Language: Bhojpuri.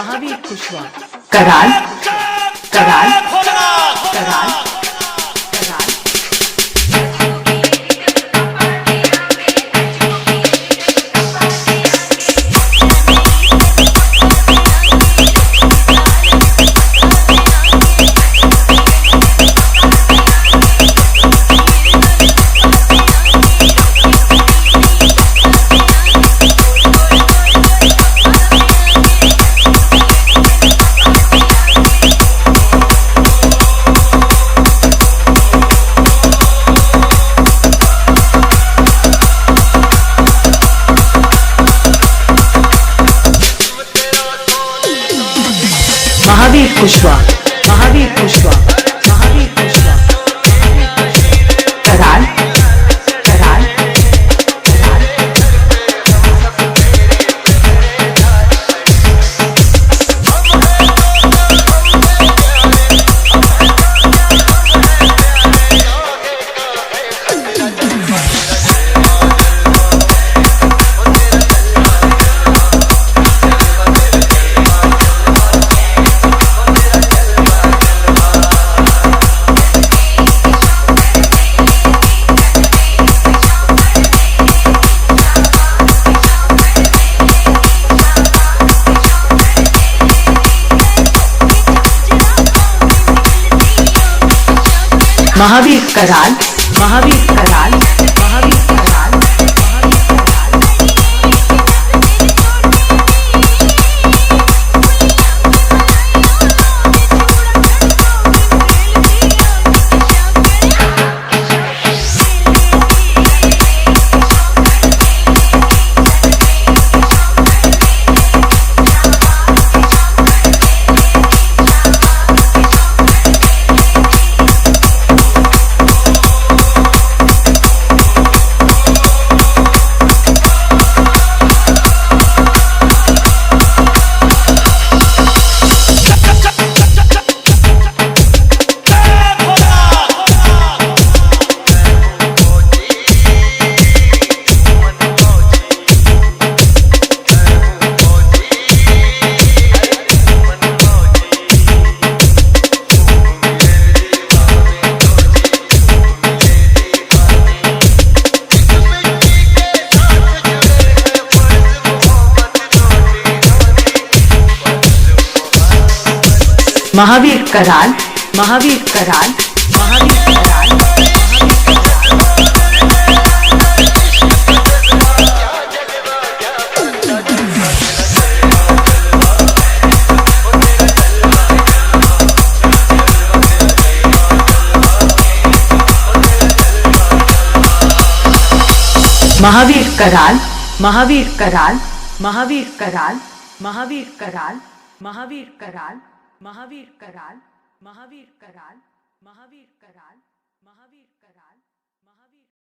महावीर कुशवा कराल कराल कराल कराल। महावीर कुशवा महावीर कुशवा महावीर कुशवा कराल कराल कराल। महावीर कराल महावीर कराल महावीर कराल महावीर कराल। महावीर कराल महावीर कराल महावीर कराल। महावीर कराल महावीर कराल महावीर कराल महावीर कराल महावीर कराल महावीर कराल महावीर कराल महावीर कराल महावीर कराल।